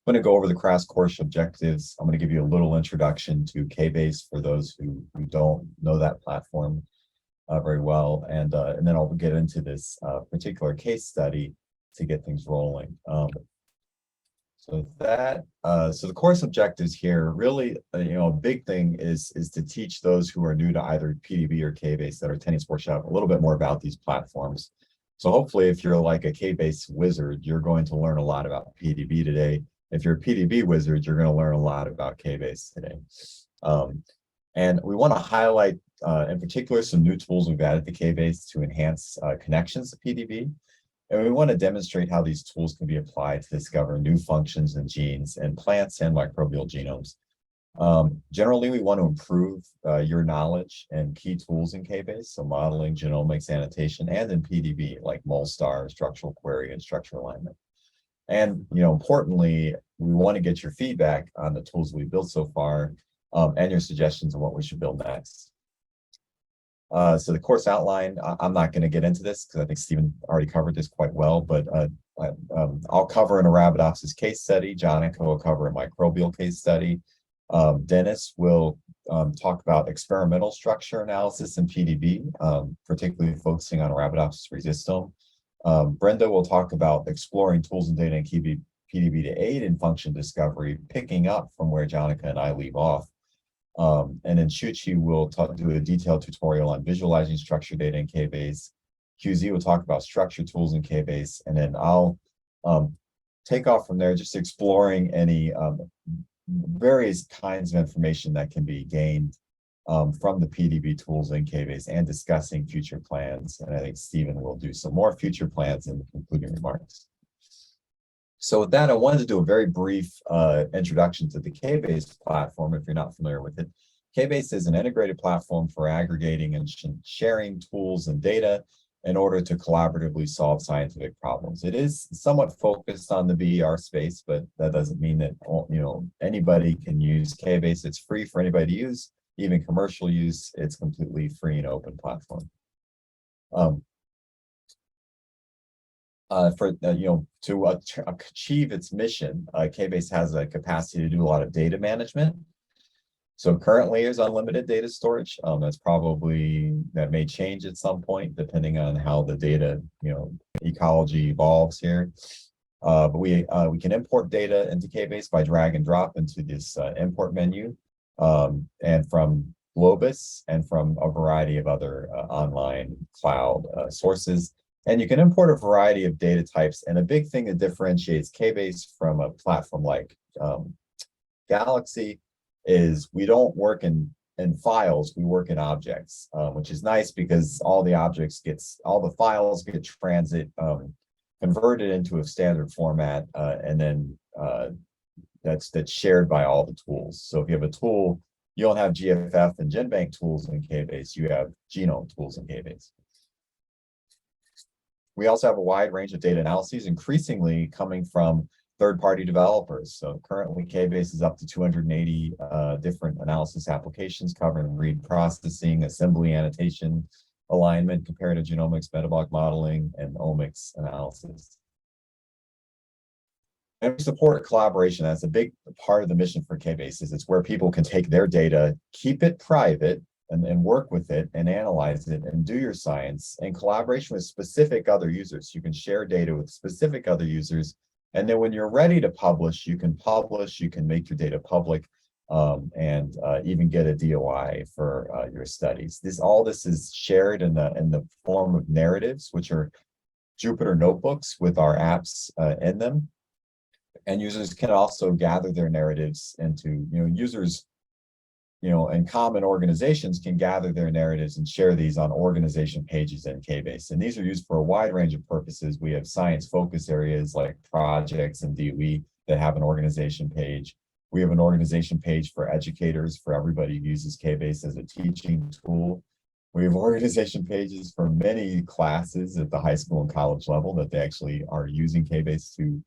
I'm going to go over the crash course objectives. I'm going to give you a little introduction to KBase for those who don't know that platform very well, and then I'll get into this particular case study to get things rolling. So the course objectives here really, a big thing is to teach those who are new to either PDB or KBase that are attending this workshop a little bit more about these platforms. So hopefully, if you're like a KBase wizard, you're going to learn a lot about PDB today. If you're a PDB wizard, you're going to learn a lot about KBase today. And we want to highlight, in particular, some new tools we've added to KBase to enhance connections to PDB. And we want to demonstrate how these tools can be applied to discover new functions and genes in plants and microbial genomes. Generally, we want to improve your knowledge and key tools in KBase, so modeling, genomics, annotation, and in PDB, like MolStar, structural query, and structural alignment. And importantly, we want to get your feedback on the tools we've built so far, and your suggestions on what we should build next. So the course outline, I'm not going to get into this because I think Stephen already covered this quite well, but I'll cover an Arabidopsis case study. Jonica will cover a microbial case study. Dennis will talk about experimental structure analysis in PDB, particularly focusing on Arabidopsis resistome. Brenda will talk about exploring tools and data in PDB to aid in function discovery, picking up from where Jonica and I leave off. And then Shuchi will do a detailed tutorial on visualizing structured data in KBase. QZ will talk about structured tools in KBase, and then I'll take off from there, just exploring any various kinds of information that can be gained from the PDB tools in KBase and discussing future plans. And I think Stephen will do some more future plans in the concluding remarks. So with that, I wanted to do a very brief introduction to the KBase platform, if you're not familiar with it. KBase is an integrated platform for aggregating and sharing tools and data in order to collaboratively solve scientific problems. It is somewhat focused on the BER space, but that doesn't mean that anybody can use KBase. It's free for anybody to use, even commercial use. It's completely free and open platform. To achieve its mission, KBase has a capacity to do a lot of data management. So currently there's unlimited data storage. That may change at some point depending on how the data ecology evolves here. But we can import data into KBase by drag and drop into this import menu, and from Globus and from a variety of other online cloud sources. And you can import a variety of data types. And a big thing that differentiates KBase from a platform like Galaxy is we don't work in files, we work in objects, which is nice because all the files get converted into a standard format, and then that's shared by all the tools. So if you have a tool, you don't have GFF and GenBank tools in KBase, you have genome tools in KBase. We also have a wide range of data analyses, increasingly coming from third-party developers. So currently, KBase is up to 280 different analysis applications covering read processing, assembly annotation, alignment, comparative genomics, metabolic modeling, and omics analysis. And we support collaboration. That's a big part of the mission for KBase. It's where people can take their data, keep it private, and work with it and analyze it and do your science in collaboration with specific other users. You can share data with specific other users. And then when you're ready to publish, you can make your data public, and even get a DOI for your studies. All this is shared in the form of narratives, which are Jupyter notebooks with our apps in them. And users can also gather their narratives into, users and common organizations can gather their narratives and share these on organization pages in KBase. And these are used for a wide range of purposes. We have science focus areas like projects and DOE that have an organization page. We have an organization page for educators, for everybody who uses KBase as a teaching tool. We have organization pages for many classes at the high school and college level that they actually are using KBase to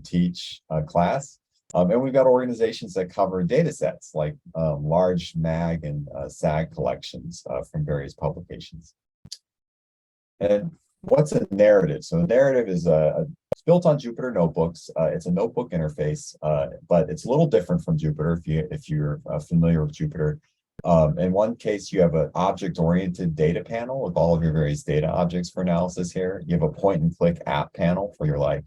teach a class. And we've got organizations that cover data sets like large MAG and SAG collections from various publications. And what's a narrative? So a narrative is it's built on Jupyter notebooks. It's a notebook interface, but it's a little different from Jupyter if you're familiar with Jupyter. In one case, you have an object-oriented data panel with all of your various data objects for analysis here. You have a point-and-click app panel for your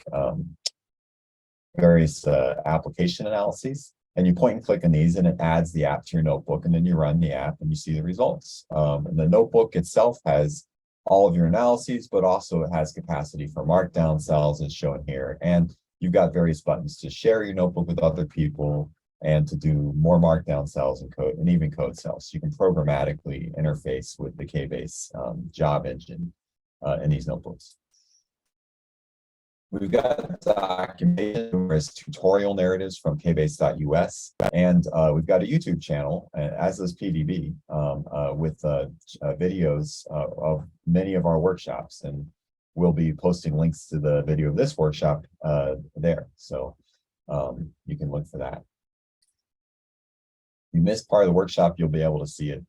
various application analyses. And you point and click on these and it adds the app to your notebook, and then you run the app and you see the results. And the notebook itself has all of your analyses, but also it has capacity for markdown cells as shown here. And you've got various buttons to share your notebook with other people and to do more markdown cells and code and even code cells. So you can programmatically interface with the KBase job engine in these notebooks. We've got documentation, numerous tutorial narratives from kbase.us, and we've got a YouTube channel, as does PDB, with videos of many of our workshops, and we'll be posting links to the video of this workshop there, so you can look for that. If you missed part of the workshop, you'll be able to see it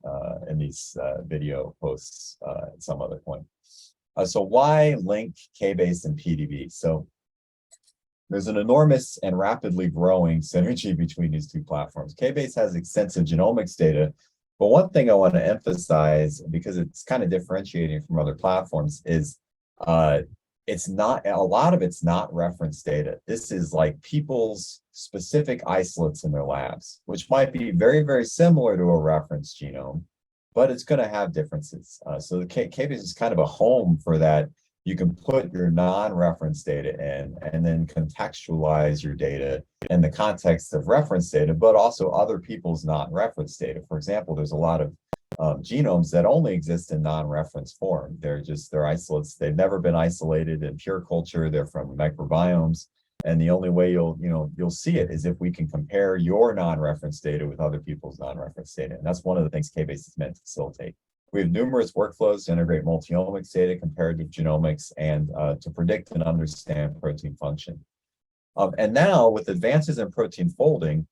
in these video posts at some other point. So why link KBase and PDB? So there's an enormous and rapidly growing synergy between these two platforms. KBase has extensive genomics data, but one thing I want to emphasize, because it's kind of differentiating from other platforms, is it's not, a lot of it's not reference data. This is like people's specific isolates in their labs, which might be very, very similar to a reference genome, but it's going to have differences. So the KBase is kind of a home for that. You can put your non-reference data in and then contextualize your data in the context of reference data, but also other people's non-reference data. For example, there's a lot of genomes that only exist in non-reference form. They're isolates. They've never been isolated in pure culture. They're from microbiomes. And the only way you'll see it is if we can compare your non-reference data with other people's non-reference data. And that's one of the things KBase is meant to facilitate. We have numerous workflows to integrate multi-omics data, comparative genomics, and to predict and understand protein function. And now with advances in protein folding,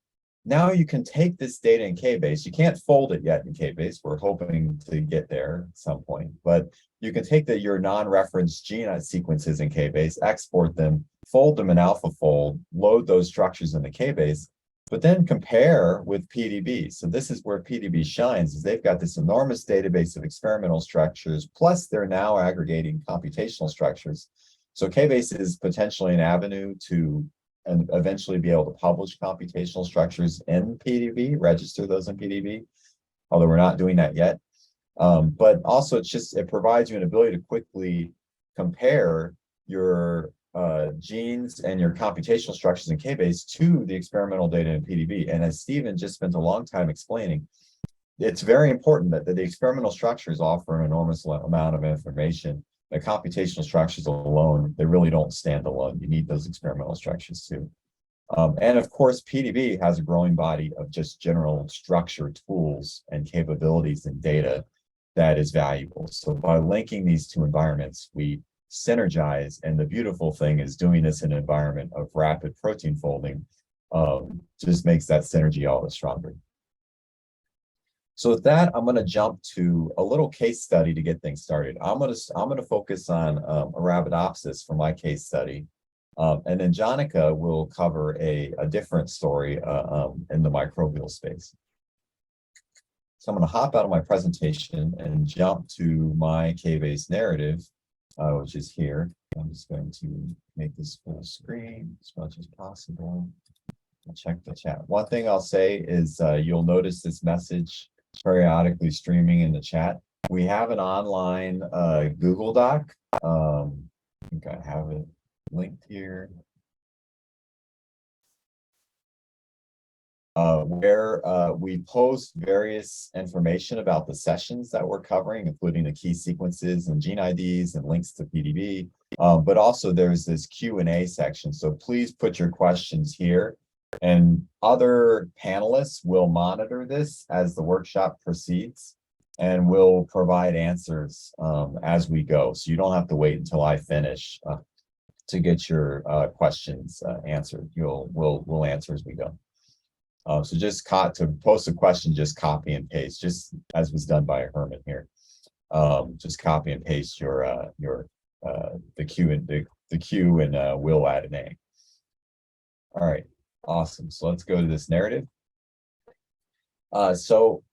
now you can take this data in KBase. You can't fold it yet in KBase. We're hoping to get there at some point, but you can take your non-reference gene sequences in KBase, export them, fold them in AlphaFold, load those structures into KBase, but then compare with PDB. So this is where PDB shines, is they've got this enormous database of experimental structures, plus they're now aggregating computational structures. So KBase is potentially an avenue to and eventually be able to publish computational structures in PDB, register those in PDB, although we're not doing that yet. But also it provides you an ability to quickly compare your genes and your computational structures in KBase to the experimental data in PDB. And as Stephen just spent a long time explaining, it's very important that the experimental structures offer an enormous amount of information. The computational structures alone, they really don't stand alone. You need those experimental structures too. And of course, PDB has a growing body of just general structure tools and capabilities and data that is valuable. So by linking these two environments, we synergize. And the beautiful thing is doing this in an environment of rapid protein folding just makes that synergy all the stronger. So with that, I'm going to jump to a little case study to get things started. I'm going to focus on Arabidopsis for my case study, and then Jonica will cover a different story in the microbial space. So I'm going to hop out of my presentation and jump to my KBase narrative, which is here. I'm just going to make this full screen as much as possible. I'll check the chat. One thing I'll say is you'll notice this message periodically streaming in the chat. We have an online Google Doc. I think I have it linked here. Where we post various information about the sessions that we're covering, including the key sequences and gene IDs and links to PDB. But also there's this Q&A section. So please put your questions here. And other panelists will monitor this as the workshop proceeds, and will provide answers as we go. So you don't have to wait until I finish to get your questions answered. We'll answer as we go. So just to post a question, just copy and paste, just as was done by Herman here. Just copy and paste your the Q and will add an A. All right, awesome. So let's go to this narrative. So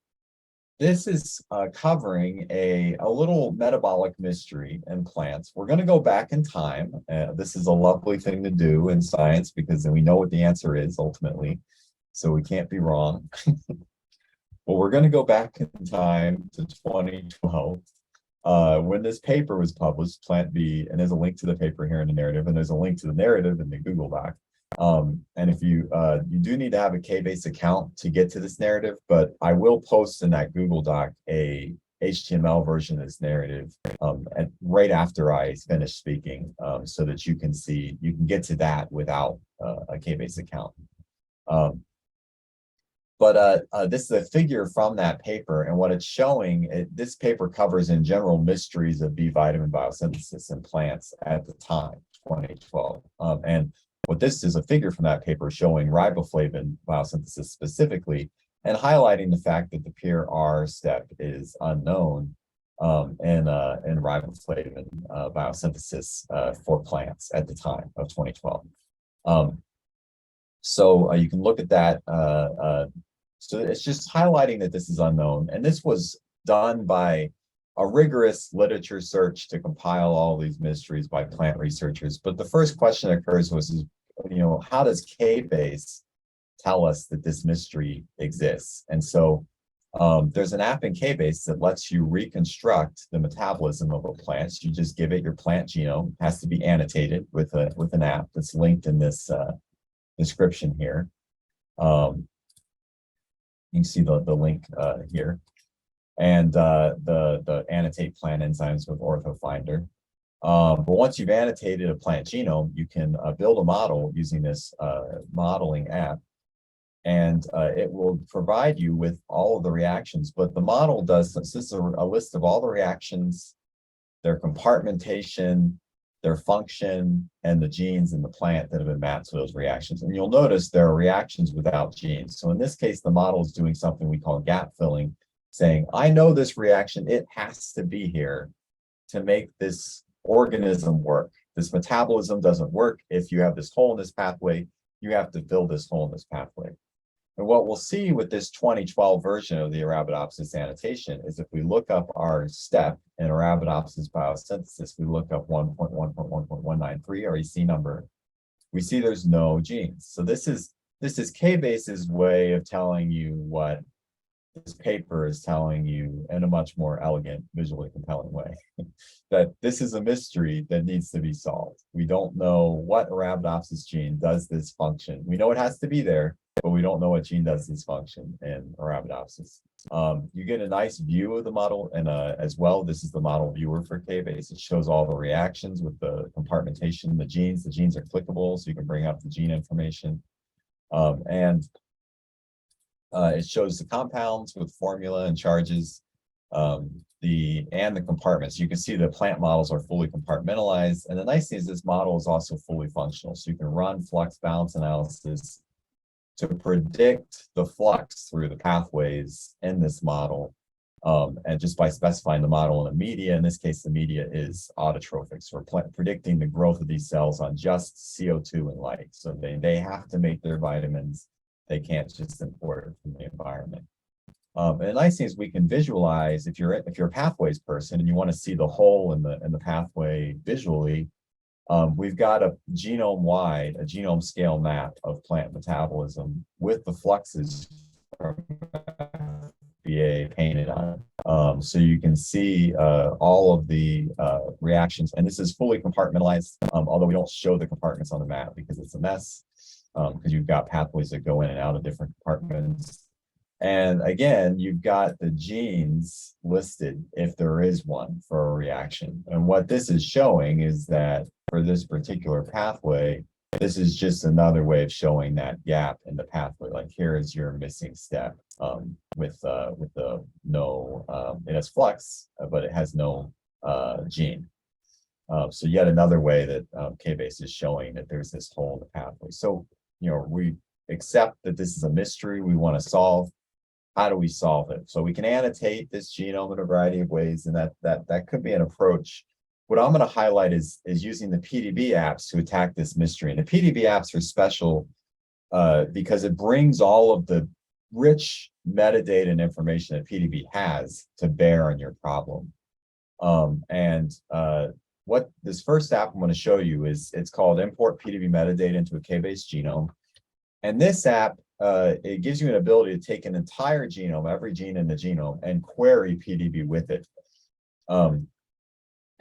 this is covering a little metabolic mystery in plants. We're going to go back in time. This is a lovely thing to do in science because then we know what the answer is ultimately. So we can't be wrong. Well, we're going to go back in time to 2012 when this paper was published, Plant B, and there's a link to the paper here in the narrative, and there's a link to the narrative in the Google Doc. And if you do need to have a KBase account to get to this narrative, but I will post in that Google Doc a HTML version of this narrative right after I finish speaking, so that you can get to that without a KBase account. This is a figure from that paper, and what it's showing, this paper covers in general mysteries of B vitamin biosynthesis in plants at the time, 2012. And what this is a figure from that paper showing riboflavin biosynthesis specifically, and highlighting the fact that the pure R step is unknown in riboflavin biosynthesis for plants at the time of 2012. So you can look at that. So it's just highlighting that this is unknown. And this was done by a rigorous literature search to compile all these mysteries by plant researchers. But the first question that occurs was, how does KBase tell us that this mystery exists? And so there's an app in KBase that lets you reconstruct the metabolism of a plant. So you just give it your plant genome. It has to be annotated with an app that's linked in this description here. You can see the link here, and the annotate plant enzymes with OrthoFinder. But once you've annotated a plant genome, you can build a model using this modeling app, and it will provide you with all of the reactions. But the model does, this is a list of all the reactions, their compartmentation, their function, and the genes in the plant that have been mapped to those reactions. And you'll notice there are reactions without genes. So in this case, the model is doing something we call gap filling, saying, I know this reaction, it has to be here to make this organism work. This metabolism doesn't work if you have this hole in this pathway. You have to fill this hole in this pathway. And what we'll see with this 2012 version of the Arabidopsis annotation is if we look up our step in Arabidopsis biosynthesis, we look up 1.1.1.193 REC number, we see there's no genes. So this is KBase's way of telling you what this paper is telling you in a much more elegant, visually compelling way, that this is a mystery that needs to be solved. We don't know what Arabidopsis gene does this function. We know it has to be there, but we don't know what gene does this function in Arabidopsis. You get a nice view of the model, and as well, this is the model viewer for KBase. It shows all the reactions with the compartmentation, the genes. The genes are clickable, so you can bring up the gene information. It shows the compounds with formula and charges, the compartments. You can see the plant models are fully compartmentalized. And the nice thing is this model is also fully functional. So you can run flux balance analysis to predict the flux through the pathways in this model. And just by specifying the model in a media, in this case, the media is autotrophic. So we're predicting the growth of these cells on just CO2 and light. So they have to make their vitamins. They can't just import it from the environment. And the nice thing is we can visualize, if you're a pathways person and you want to see the hole in the pathway visually, we've got a genome-wide, a genome scale map of plant metabolism with the fluxes from BA painted on it. So you can see all of the reactions, and this is fully compartmentalized, although we don't show the compartments on the map because it's a mess. Because you've got pathways that go in and out of different compartments. And again, you've got the genes listed if there is one for a reaction. And what this is showing is that for this particular pathway, this is just another way of showing that gap in the pathway. Like here is your missing step with the no, it has flux, but it has no gene. So yet another way that KBase is showing that there's this hole in the pathway. So, we accept that this is a mystery we want to solve. How do we solve it? So we can annotate this genome in a variety of ways, and that could be an approach what I'm going to highlight is using the PDB apps to attack this mystery. And the PDB apps are special because it brings all of the rich metadata and information that PDB has to bear on your problem. What this first app I'm going to show you is, it's called Import PDB Metadata into a KBase Genome. And this app, it gives you an ability to take an entire genome, every gene in the genome, and query PDB with it.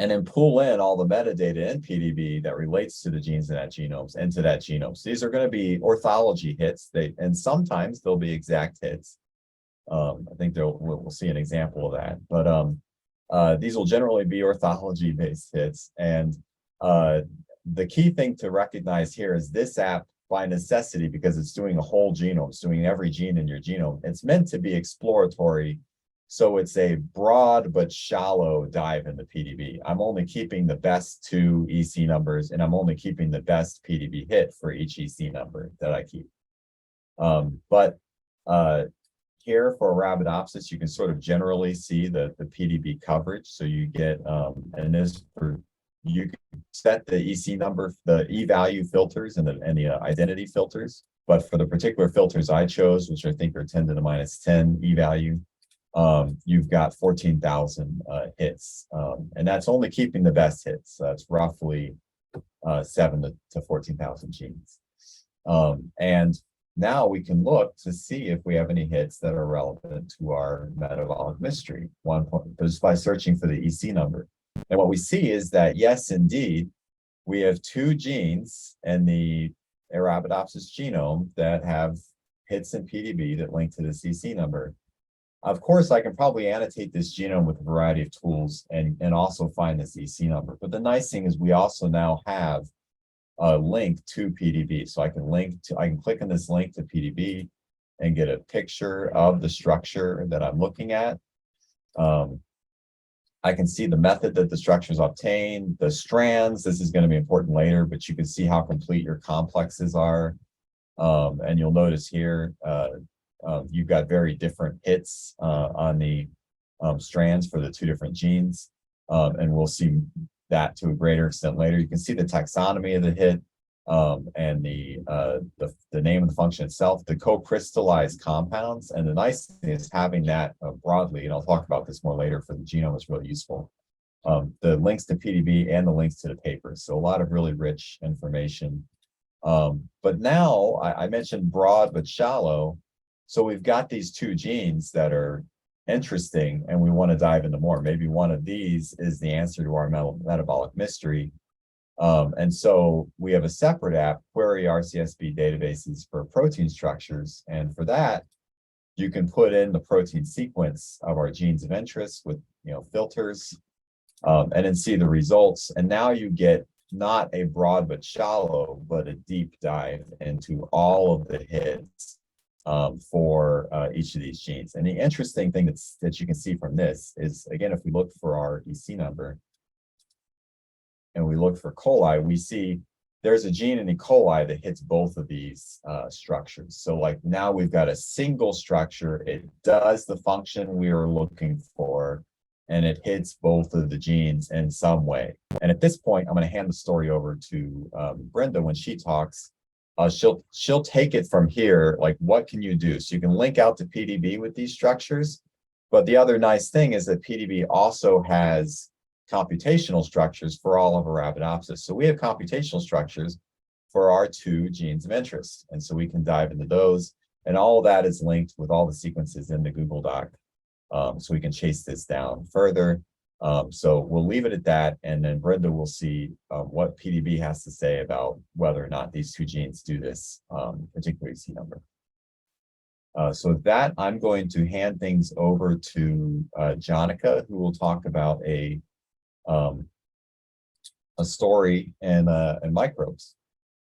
And then pull in all the metadata in PDB that relates to the genes in that genomes into that genome. So these are going to be orthology hits, and sometimes they'll be exact hits. I think we'll see an example of that. But these will generally be orthology-based hits. And the key thing to recognize here is this app, by necessity, because it's doing a whole genome, it's doing every gene in your genome, it's meant to be exploratory. So it's a broad but shallow dive into PDB. I'm only keeping the best 2 EC numbers, and I'm only keeping the best PDB hit for each EC number that I keep. Here for Arabidopsis, you can sort of generally see the PDB coverage. So you get, and this for, you can set the EC number, the E-value filters and the identity filters. But for the particular filters I chose, which I think are 10 to the minus 10 E-value, you've got 14,000 hits. And that's only keeping the best hits. That's roughly 7 to 14,000 genes. And now we can look to see if we have any hits that are relevant to our metabolic mystery, just by searching for the EC number. And what we see is that, yes, indeed, we have 2 genes in the Arabidopsis genome that have hits in PDB that link to this EC number. Of course, I can probably annotate this genome with a variety of tools and also find this EC number. But the nice thing is we also now have a link to PDB. So I can click on this link to PDB and get a picture of the structure that I'm looking at. I can see the method that the structure is obtained, the strands. This is going to be important later, but you can see how complete your complexes are. And you'll notice here, you've got very different hits on the strands for the 2 different genes. And we'll see that to a greater extent later. You can see the taxonomy of the hit and the name of the function itself, the co-crystallized compounds. And the nice thing is having that broadly, and I'll talk about this more later for the genome, is really useful. The links to PDB and the links to the papers. So a lot of really rich information. But now I mentioned broad but shallow. So we've got these 2 genes that are interesting and we want to dive into more. Maybe one of these is the answer to our metabolic mystery. And so we have a separate app, Query RCSB Databases for protein structures. And for that, you can put in the protein sequence of our genes of interest with filters, and then see the results. And now you get not a broad but shallow, but a deep dive into all of the hits for each of these genes. And the interesting thing that you can see from this is, again, if we look for our EC number and we look for coli, we see there's a gene in E. coli that hits both of these structures. So like now we've got a single structure. It does the function we are looking for, and it hits both of the genes in some way. And at this point, I'm going to hand the story over to Brenda when she talks. She'll take it from here, like what can you do? So you can link out to PDB with these structures. But the other nice thing is that PDB also has computational structures for all of Arabidopsis. So we have computational structures for our 2 genes of interest. And so we can dive into those. And all of that is linked with all the sequences in the Google Doc. So we can chase this down further. So we'll leave it at that. And then Brenda will see what PDB has to say about whether or not these 2 genes do this particular EC number. So with that, I'm going to hand things over to Jonica, who will talk about a story in microbes.